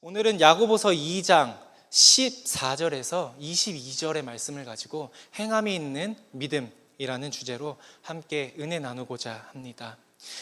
오늘은 야고보서 2장 14절에서 22절의 말씀을 가지고 행함이 있는 믿음이라는 주제로 함께 은혜 나누고자 합니다.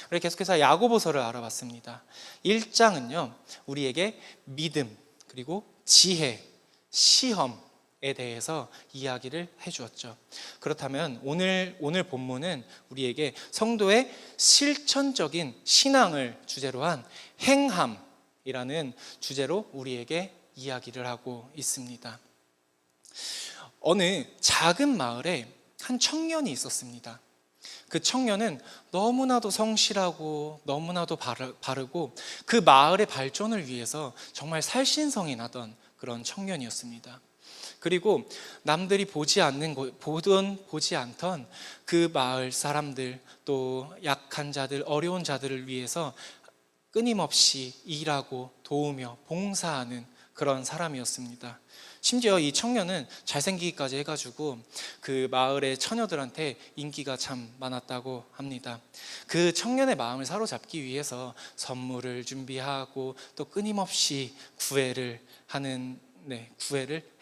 우리 계속해서 야고보서를 알아봤습니다. 1장은요, 우리에게 믿음, 그리고 지혜, 시험에 대해서 이야기를 해주었죠. 그렇다면 오늘 본문은 우리에게 성도의 실천적인 신앙을 주제로 한 행함이라는 주제로 우리에게 이야기를 하고 있습니다. 어느 작은 마을에 한 청년이 있었습니다. 그 청년은 너무나도 성실하고 너무나도 바르고 그 마을의 발전을 위해서 정말 살신성이 나던 그런 청년이었습니다. 그리고 남들이 보지 않던 그 마을 사람들, 또 약한 자들, 어려운 자들을 위해서 끊임없이 일하고 도우며 봉사하는 그런 사람이었습니다. 심지어 이 청년은 잘생기기까지 해가지고 그 마을의 처녀들한테 인기가 참 많았다고 합니다. 그 청년의 마음을 사로잡기 위해서 선물을 준비하고 또 끊임없이 구애를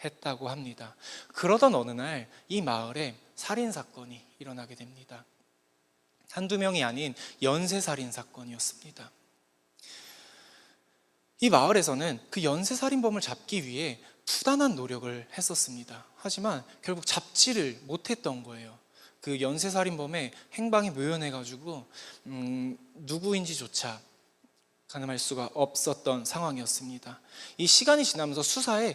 했다고 합니다. 그러던 어느 날 이 마을에 살인사건이 일어나게 됩니다. 한두 명이 아닌 연쇄살인 사건이었습니다. 이 마을에서는 그 연쇄살인범을 잡기 위해 부단한 노력을 했었습니다. 하지만 결국 잡지를 못했던 거예요. 그 연쇄살인범의 행방이 묘연해가지고 누구인지조차 가늠할 수가 없었던 상황이었습니다. 이 시간이 지나면서 수사에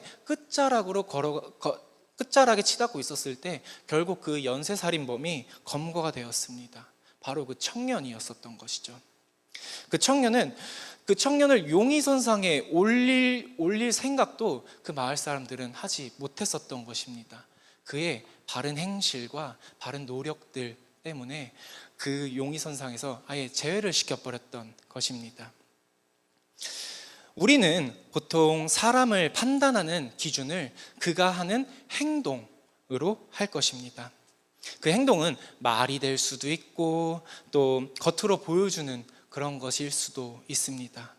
끝자락에 치닫고 있었을 때 결국 그 연쇄살인범이 검거가 되었습니다. 바로 그 청년이었었던 것이죠. 그 청년을 용의선상에 올릴 생각도 그 마을 사람들은 하지 못했었던 것입니다. 그의 바른 행실과 바른 노력들 때문에 그 용의선상에서 아예 제외를 시켜버렸던 것입니다. 우리는 보통 사람을 판단하는 기준을 그가 하는 행동으로 할 것입니다. 그 행동은 말이 될 수도 있고 또 겉으로 보여주는 그런 것일 수도 있습니다.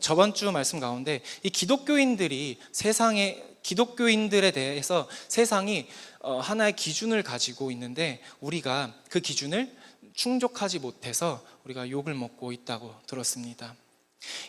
저번 주 말씀 가운데 이 기독교인들에 대해서 세상이 하나의 기준을 가지고 있는데 우리가 그 기준을 충족하지 못해서 우리가 욕을 먹고 있다고 들었습니다.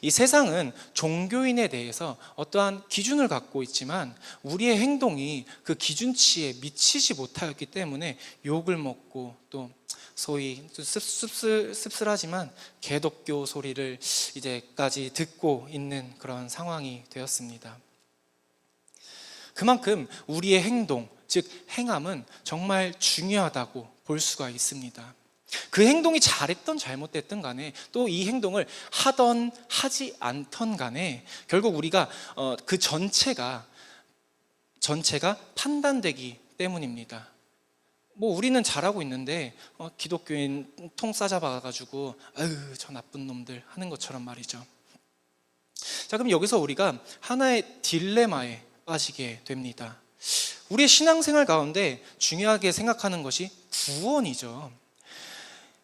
이 세상은 종교인에 대해서 어떠한 기준을 갖고 있지만 우리의 행동이 그 기준치에 미치지 못하였기 때문에 욕을 먹고 또 소위 씁쓸하지만 개독교 소리를 이제까지 듣고 있는 그런 상황이 되었습니다. 그만큼 우리의 행동, 즉 행함은 정말 중요하다고 볼 수가 있습니다. 그 행동이 잘했던 잘못됐든 간에 또 이 행동을 하던 하지 않던 간에 결국 우리가 그 전체가 판단되기 때문입니다. 우리는 잘하고 있는데 기독교인 통 싸잡아가지고 아유 저 나쁜 놈들 하는 것처럼 말이죠. 자, 그럼 여기서 우리가 하나의 딜레마에 빠지게 됩니다. 우리의 신앙생활 가운데 중요하게 생각하는 것이 구원이죠.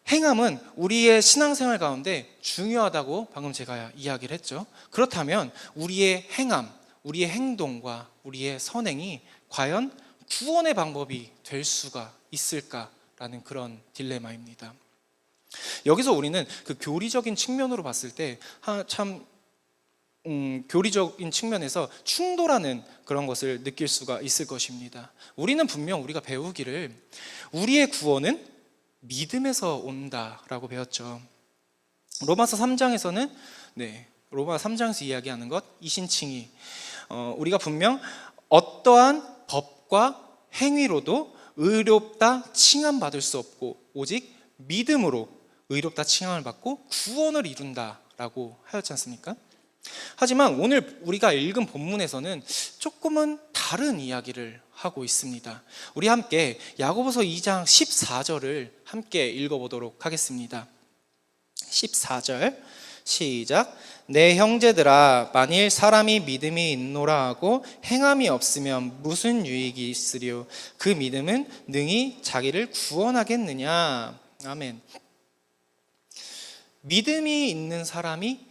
행함은 우리의 신앙생활 가운데 중요하다고 방금 제가 이야기를 했죠. 그렇다면 우리의 행함, 우리의 행동과 우리의 선행이 과연 구원의 방법이 될 수가 있을까라는 그런 딜레마입니다. 여기서 우리는 그 교리적인 측면으로 봤을 때 교리적인 측면에서 충돌하는 그런 것을 느낄 수가 있을 것입니다. 우리는 분명 우리가 배우기를 우리의 구원은 믿음에서 온다라고 배웠죠. 로마서 3장에서는 로마서 3장에서 이야기하는 것 이신칭의 우리가 분명 어떠한 법과 행위로도 의롭다 칭함받을 수 없고 오직 믿음으로 의롭다 칭함을 받고 구원을 이룬다라고 하였지 않습니까? 하지만 오늘 우리가 읽은 본문에서는 조금은 다른 이야기를 하고 있습니다. 우리 함께 야고보서 2장 14절을 함께 읽어보도록 하겠습니다. 14절 시작. 내 형제들아 만일 사람이 믿음이 있노라 하고 행함이 없으면 무슨 유익이 있으리요 그 믿음은 능히 자기를 구원하겠느냐. 아멘. 믿음이 있는 사람이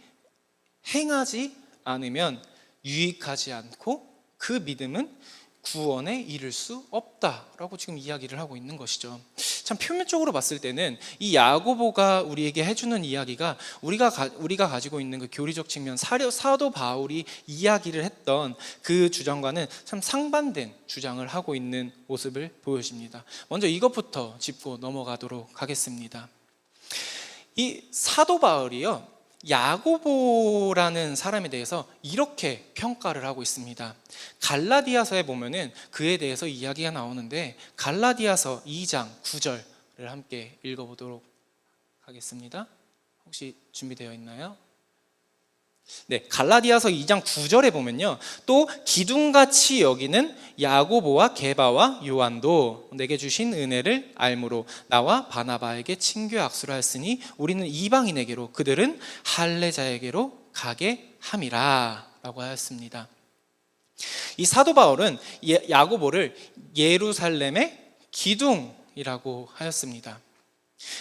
행하지 않으면 유익하지 않고 그 믿음은 구원에 이를 수 없다라고 지금 이야기를 하고 있는 것이죠. 참 표면적으로 봤을 때는 이 야고보가 우리에게 해주는 이야기가 우리가 가지고 있는 그 교리적 측면, 사도 바울이 이야기를 했던 그 주장과는 참 상반된 주장을 하고 있는 모습을 보여줍니다. 먼저 이것부터 짚고 넘어가도록 하겠습니다. 이 사도 바울이요, 야고보라는 사람에 대해서 이렇게 평가를 하고 있습니다. 갈라디아서에 보면은 그에 대해서 이야기가 나오는데, 갈라디아서 2장 9절을 함께 읽어보도록 하겠습니다. 혹시 준비되어 있나요? 네, 갈라디아서 2장 9절에 보면요, 또 기둥같이 여기는 야고보와 게바와 요한도 내게 주신 은혜를 알므로 나와 바나바에게 친교 악수를 했으니 우리는 이방인에게로 그들은 할례자에게로 가게 함이라 라고 하였습니다. 이 사도 바울은 야고보를 예루살렘의 기둥이라고 하였습니다.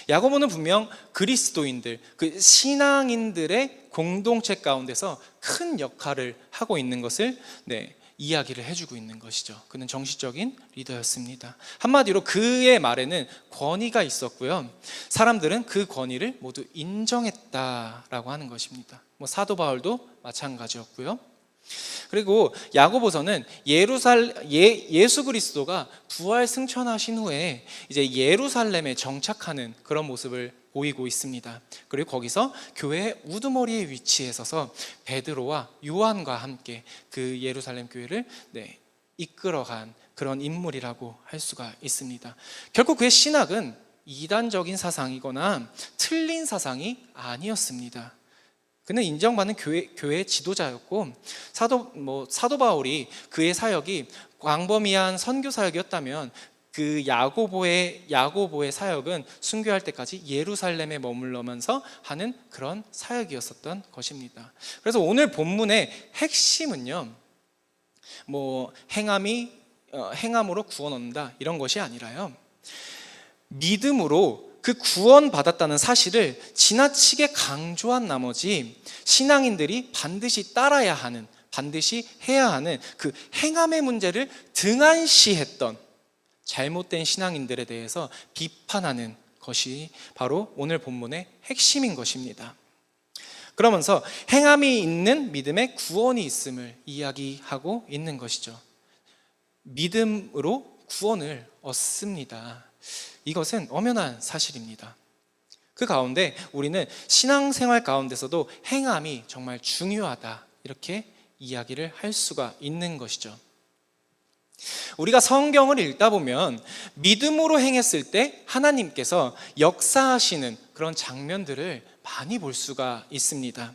야고보는 분명 그리스도인들, 그 신앙인들의 공동체 가운데서 큰 역할을 하고 있는 것을 이야기를 해주고 있는 것이죠. 그는 정신적인 리더였습니다. 한마디로 그의 말에는 권위가 있었고요, 사람들은 그 권위를 모두 인정했다라고 하는 것입니다. 사도 바울도 마찬가지였고요. 그리고 야고보서는 예수 그리스도가 부활 승천하신 후에 이제 예루살렘에 정착하는 그런 모습을 보이고 있습니다. 그리고 거기서 교회의 우두머리에 위치해 서서 베드로와 요한과 함께 그 예루살렘 교회를 이끌어간 그런 인물이라고 할 수가 있습니다. 결국 그의 신학은 이단적인 사상이거나 틀린 사상이 아니었습니다. 그는 인정받는 교회의 지도자였고, 사도 바울이 그의 사역이 광범위한 선교 사역이었다면 그 야고보의 사역은 순교할 때까지 예루살렘에 머물러면서 하는 그런 사역이었었던 것입니다. 그래서 오늘 본문의 핵심은요, 행함으로 구원 얻는다 이런 것이 아니라요, 믿음으로 그 구원받았다는 사실을 지나치게 강조한 나머지 신앙인들이 반드시 따라야 하는, 반드시 해야 하는 그 행함의 문제를 등한시했던 잘못된 신앙인들에 대해서 비판하는 것이 바로 오늘 본문의 핵심인 것입니다. 그러면서 행함이 있는 믿음에 구원이 있음을 이야기하고 있는 것이죠. 믿음으로 구원을 얻습니다. 이것은 엄연한 사실입니다. 그 가운데 우리는 신앙생활 가운데서도 행함이 정말 중요하다 이렇게 이야기를 할 수가 있는 것이죠. 우리가 성경을 읽다 보면 믿음으로 행했을 때 하나님께서 역사하시는 그런 장면들을 많이 볼 수가 있습니다.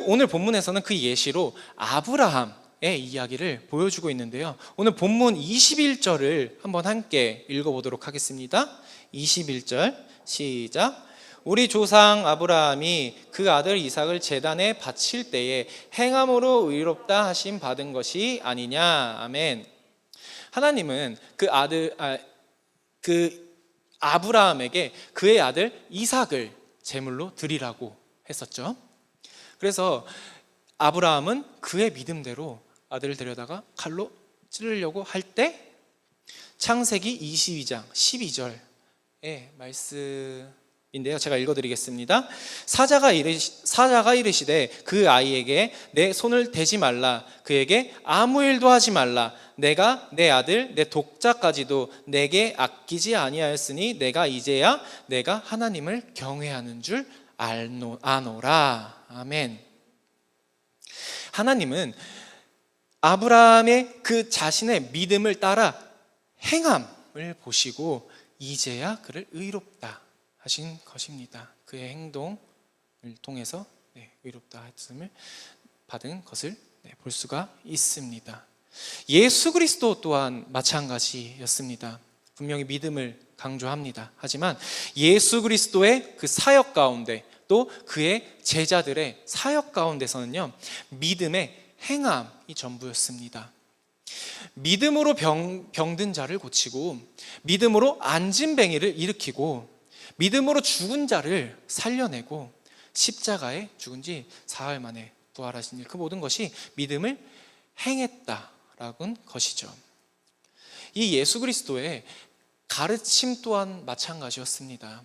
오늘 본문에서는 그 예시로 아브라함의 이야기를 보여주고 있는데요, 오늘 본문 21절을 한번 함께 읽어보도록 하겠습니다. 21절 시작. 우리 조상 아브라함이 그 아들 이삭을 제단에 바칠 때에 행함으로 의롭다 하심 받은 것이 아니냐. 아멘. 하나님은 아브라함에게 그의 아들 이삭을 제물로 드리라고 했었죠. 그래서 아브라함은 그의 믿음대로 아들을 데려다가 칼로 찌르려고 할 때 창세기 22장 12절의 말씀인데요, 제가 읽어드리겠습니다. 사자가 이르시되 그 아이에게 내 손을 대지 말라, 그에게 아무 일도 하지 말라. 내가 내 아들 내 독자까지도 내게 아끼지 아니하였으니 내가 이제야 내가 하나님을 경외하는 줄 아노라. 아멘. 하나님은 아브라함의 그 자신의 믿음을 따라 행함을 보시고 이제야 그를 의롭다 하신 것입니다. 그의 행동을 통해서 의롭다 하심을 받은 것을 볼 수가 있습니다. 예수 그리스도 또한 마찬가지였습니다. 분명히 믿음을 강조합니다. 하지만 예수 그리스도의 그 사역 가운데 또 그의 제자들의 사역 가운데서는요, 믿음의 행함이 전부였습니다. 믿음으로 병든 자를 고치고, 믿음으로 안진뱅이를 일으키고, 믿음으로 죽은 자를 살려내고, 십자가에 죽은 지 사흘 만에 부활하신 일, 그 모든 것이 믿음을 행했다라는 것이죠. 이 예수 그리스도의 가르침 또한 마찬가지였습니다.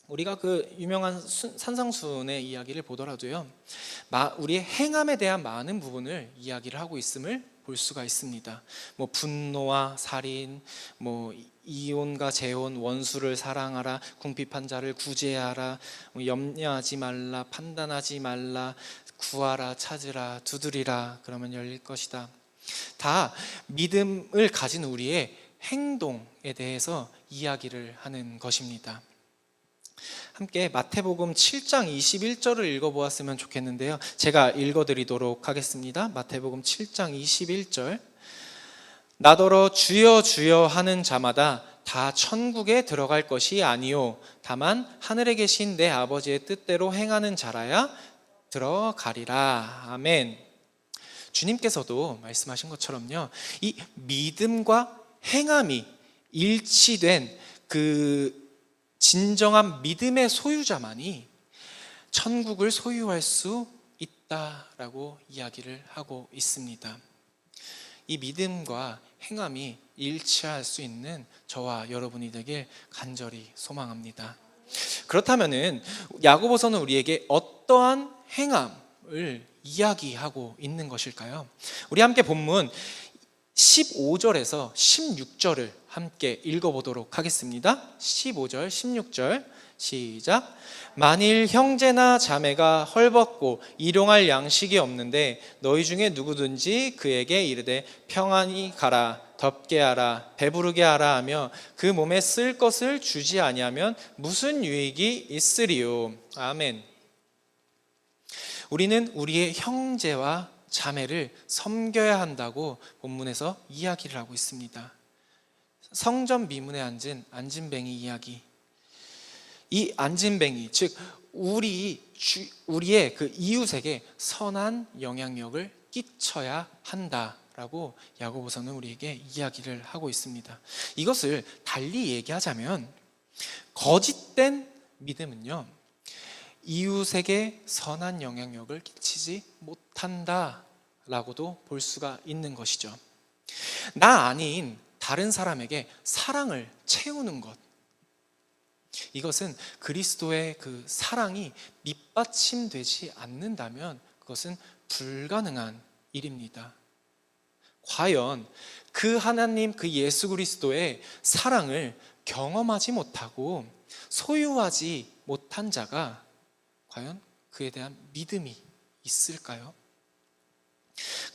우리가 그 유명한 산상수훈의 이야기를 보더라도요, 우리의 행함에 대한 많은 부분을 이야기를 하고 있음을 볼 수가 있습니다. 뭐 분노와 살인, 뭐 이혼과 재혼, 원수를 사랑하라, 궁핍한 자를 구제하라, 뭐 염려하지 말라, 판단하지 말라, 구하라, 찾으라, 두드리라, 그러면 열릴 것이다. 다 믿음을 가진 우리의 행동에 대해서 이야기를 하는 것입니다. 함께 마태복음 7장 21절을 읽어보았으면 좋겠는데요, 제가 읽어드리도록 하겠습니다. 마태복음 7장 21절. 나더러 주여 주여 하는 자마다 다 천국에 들어갈 것이 아니요 다만 하늘에 계신 내 아버지의 뜻대로 행하는 자라야 들어가리라. 아멘. 주님께서도 말씀하신 것처럼요, 이 믿음과 행함이 일치된 그 진정한 믿음의 소유자만이 천국을 소유할 수 있다라고 이야기를 하고 있습니다. 이 믿음과 행함이 일치할 수 있는 저와 여러분이 되길 간절히 소망합니다. 그렇다면은 야고보서는 우리에게 어떠한 행함을 이야기하고 있는 것일까요? 우리 함께 본문 15절에서 16절을 함께 읽어보도록 하겠습니다. 15절, 16절 시작. 만일 형제나 자매가 헐벗고 일용할 양식이 없는데 너희 중에 누구든지 그에게 이르되 평안히 가라, 덥게 하라, 배부르게 하라 하며 그 몸에 쓸 것을 주지 아니하면 무슨 유익이 있으리요. 아멘. 우리는 우리의 형제와 자매를 섬겨야 한다고 본문에서 이야기를 하고 있습니다. 성전 미문에 앉은 안진뱅이 이야기. 이 안진뱅이, 즉 우리의 그 이웃에게 선한 영향력을 끼쳐야 한다라고 야고보서는 우리에게 이야기를 하고 있습니다. 이것을 달리 얘기하자면 거짓된 믿음은요, 이웃에게 선한 영향력을 끼치지 못한다라고도 볼 수가 있는 것이죠. 나 아닌 다른 사람에게 사랑을 채우는 것, 이것은 그리스도의 그 사랑이 밑받침되지 않는다면 그것은 불가능한 일입니다. 과연 그 하나님, 그 예수 그리스도의 사랑을 경험하지 못하고 소유하지 못한 자가 과연 그에 대한 믿음이 있을까요?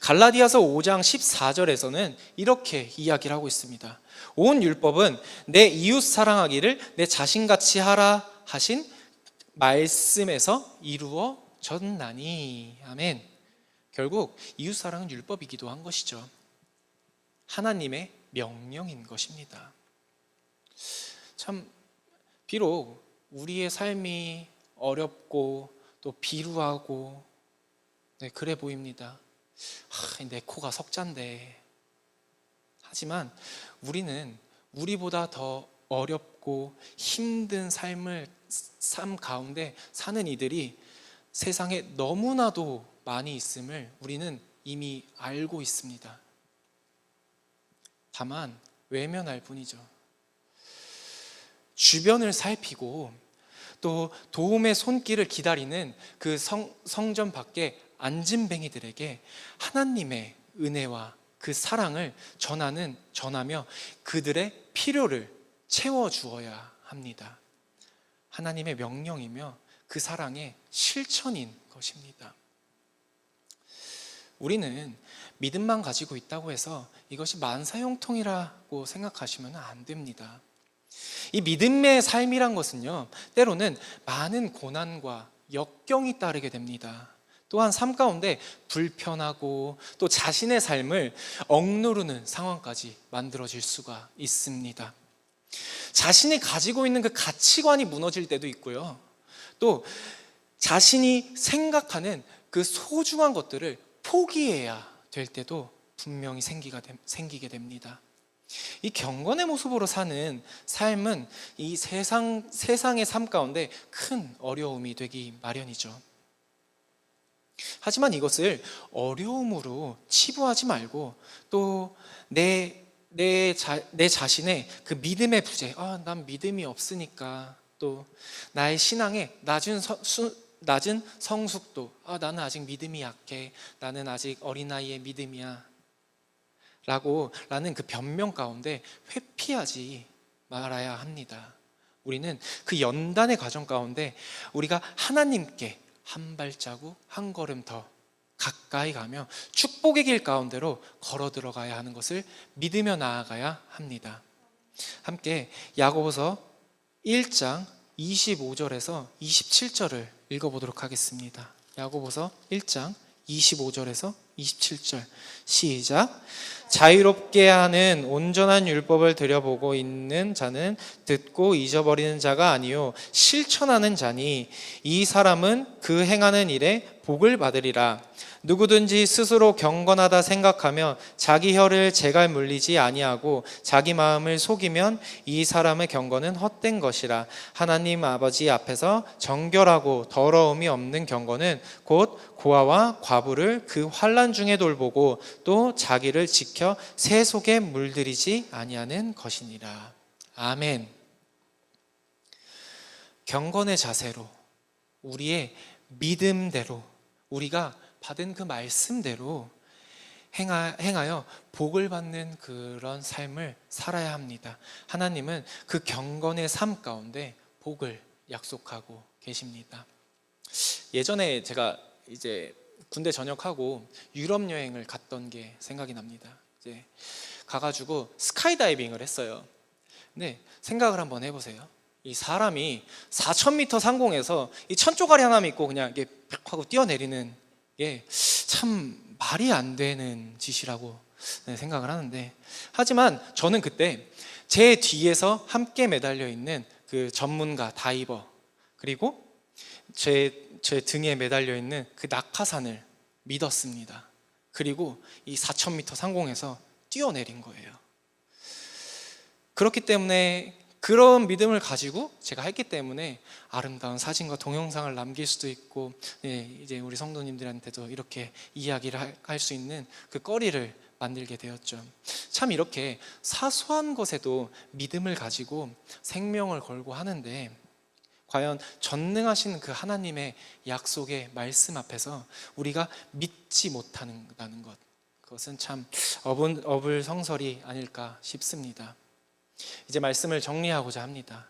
갈라디아서 5장 14절에서는 이렇게 이야기를 하고 있습니다. 온 율법은 내 이웃 사랑하기를 내 자신같이 하라 하신 말씀에서 이루어졌나니. 아멘. 결국 이웃 사랑은 율법이기도 한 것이죠. 하나님의 명령인 것입니다. 참 비록 우리의 삶이 어렵고 또 비루하고 그래 보입니다. 내 코가 석잔데. 하지만 우리는 우리보다 더 어렵고 힘든 삶 가운데 사는 이들이 세상에 너무나도 많이 있음을 우리는 이미 알고 있습니다. 다만 외면할 뿐이죠. 주변을 살피고 또 도움의 손길을 기다리는 그 성전 밖에 안진뱅이들에게 하나님의 은혜와 그 사랑을 전하며 그들의 필요를 채워주어야 합니다. 하나님의 명령이며 그 사랑의 실천인 것입니다. 우리는 믿음만 가지고 있다고 해서 이것이 만사형통이라고 생각하시면 안 됩니다. 이 믿음의 삶이란 것은요, 때로는 많은 고난과 역경이 따르게 됩니다. 또한 삶 가운데 불편하고 또 자신의 삶을 억누르는 상황까지 만들어질 수가 있습니다. 자신이 가지고 있는 그 가치관이 무너질 때도 있고요, 또 자신이 생각하는 그 소중한 것들을 포기해야 될 때도 분명히 생기게 됩니다. 이 경건의 모습으로 사는 삶은 이 세상의 삶 가운데 큰 어려움이 되기 마련이죠. 하지만 이것을 어려움으로 치부하지 말고 또 내 자신의 그 믿음의 부재, 난 믿음이 없으니까, 또 나의 신앙의 낮은 성숙도, 나는 아직 믿음이 약해, 나는 아직 어린아이의 믿음이야 라는 그 변명 가운데 회피하지 말아야 합니다. 우리는 그 연단의 과정 가운데 우리가 하나님께 한 발자국 한 걸음 더 가까이 가며 축복의 길 가운데로 걸어 들어가야 하는 것을 믿으며 나아가야 합니다. 함께 야고보서 1장 25절에서 27절을 읽어보도록 하겠습니다. 야고보서 1장 25절에서 27절 시작. 자유롭게 하는 온전한 율법을 들여보고 있는 자는 듣고 잊어버리는 자가 아니요 실천하는 자니 이 사람은 그 행하는 일에 복을 받으리라. 누구든지 스스로 경건하다 생각하며 자기 혀를 제갈 물리지 아니하고 자기 마음을 속이면 이 사람의 경건은 헛된 것이라. 하나님 아버지 앞에서 정결하고 더러움이 없는 경건은 곧 고아와 과부를 그 환난 중에 돌보고 또 자기를 지켜 새 속에 물들이지 아니하는 것이니라. 아멘. 경건의 자세로, 우리의 믿음대로, 우리가 받은 그 말씀대로 행하여 복을 받는 그런 삶을 살아야 합니다. 하나님은 그 경건의 삶 가운데 복을 약속하고 계십니다. 예전에 제가 이제 군대 전역하고 유럽 여행을 갔던 게 생각이 납니다. 이제 가가지고 스카이다이빙을 했어요. 근데 생각을 한번 해보세요. 이 사람이 4,000m 상공에서 이 천조가리 하나 믿고 그냥 이게 팍 하고 뛰어내리는 게 참 말이 안 되는 짓이라고 생각을 하는데, 하지만 저는 그때 제 뒤에서 함께 매달려 있는 그 전문가 다이버, 그리고 제 등에 매달려 있는 그 낙하산을 믿었습니다. 그리고 이 4,000m 상공에서 뛰어내린 거예요. 그렇기 때문에, 그런 믿음을 가지고 제가 했기 때문에 아름다운 사진과 동영상을 남길 수도 있고, 이제 우리 성도님들한테도 이렇게 이야기를 할 수 있는 그 거리를 만들게 되었죠. 참 이렇게 사소한 것에도 믿음을 가지고 생명을 걸고 하는데, 과연 전능하신 그 하나님의 약속의 말씀 앞에서 우리가 믿지 못한다는 것, 그것은 참 어불성설이 아닐까 싶습니다. 이제 말씀을 정리하고자 합니다.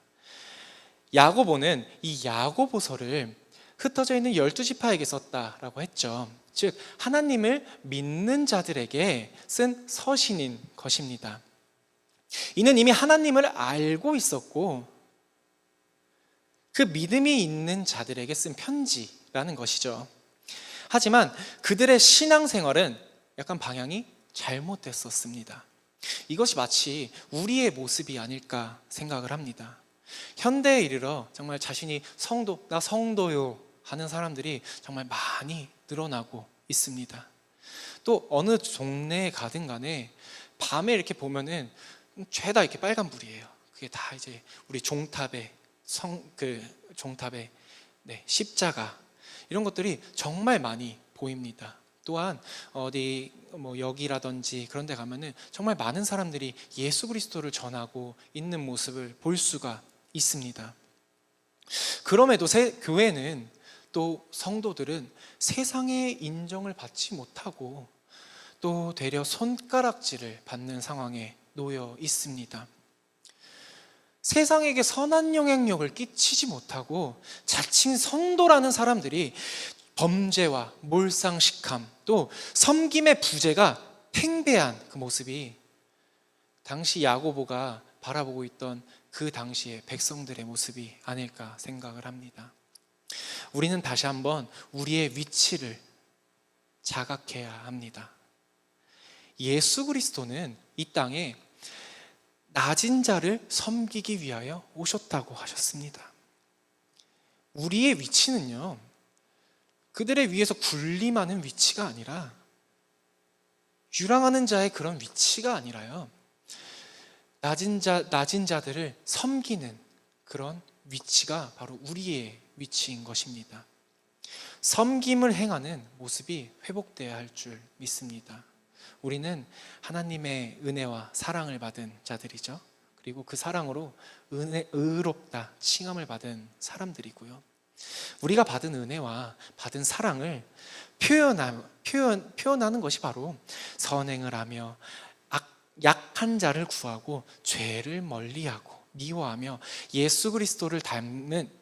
야고보는 이 야고보서를 흩어져 있는 12지파에게 썼다라고 했죠. 즉 하나님을 믿는 자들에게 쓴 서신인 것입니다. 이는 이미 하나님을 알고 있었고 그 믿음이 있는 자들에게 쓴 편지라는 것이죠. 하지만 그들의 신앙생활은 약간 방향이 잘못됐었습니다. 이것이 마치 우리의 모습이 아닐까 생각을 합니다. 현대에 이르러 정말 자신이 나 성도요 하는 사람들이 정말 많이 늘어나고 있습니다. 또 어느 동네에 가든 간에 밤에 이렇게 보면은 죄다 이렇게 빨간불이에요. 그게 다 이제 우리 종탑의 십자가, 이런 것들이 정말 많이 보입니다. 또한 어디 역이라든지 그런 데 가면은 정말 많은 사람들이 예수 그리스도를 전하고 있는 모습을 볼 수가 있습니다. 그럼에도 교회는, 또 성도들은 세상의 인정을 받지 못하고 또 되려 손가락질을 받는 상황에 놓여 있습니다. 세상에게 선한 영향력을 끼치지 못하고 자칭 성도라는 사람들이 범죄와 몰상식함, 또 섬김의 부재가 팽배한 그 모습이 당시 야고보가 바라보고 있던 그 당시의 백성들의 모습이 아닐까 생각을 합니다. 우리는 다시 한번 우리의 위치를 자각해야 합니다. 예수 그리스도는 이 땅에 낮은 자를 섬기기 위하여 오셨다고 하셨습니다. 우리의 위치는요, 그들의 위에서 군림하는 위치가 아니라, 유랑하는 자의 그런 위치가 아니라요, 낮은 자들을 섬기는 그런 위치가 바로 우리의 위치인 것입니다. 섬김을 행하는 모습이 회복되어야 할 줄 믿습니다. 우리는 하나님의 은혜와 사랑을 받은 자들이죠. 그리고 그 사랑으로 의롭다 칭함을 받은 사람들이고요. 우리가 받은 은혜와 받은 사랑을 표현하는 것이 바로 선행을 하며 약한 자를 구하고 죄를 멀리하고 미워하며 예수 그리스도를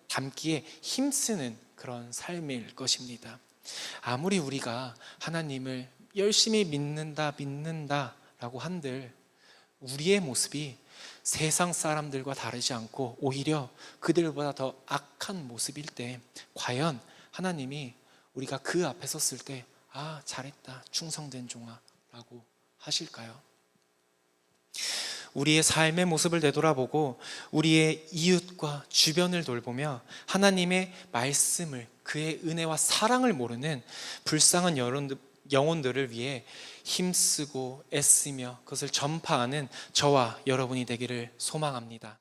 닮기에 힘쓰는 그런 삶일 것입니다. 아무리 우리가 하나님을 열심히 믿는다라고 한들 우리의 모습이 세상 사람들과 다르지 않고 오히려 그들보다 더 악한 모습일 때 과연 하나님이 우리가 그 앞에 섰을 때 잘했다 충성된 종아 라고 하실까요? 우리의 삶의 모습을 되돌아보고 우리의 이웃과 주변을 돌보며 하나님의 말씀을, 그의 은혜와 사랑을 모르는 불쌍한 영혼들을 위해 힘쓰고 애쓰며 그것을 전파하는 저와 여러분이 되기를 소망합니다.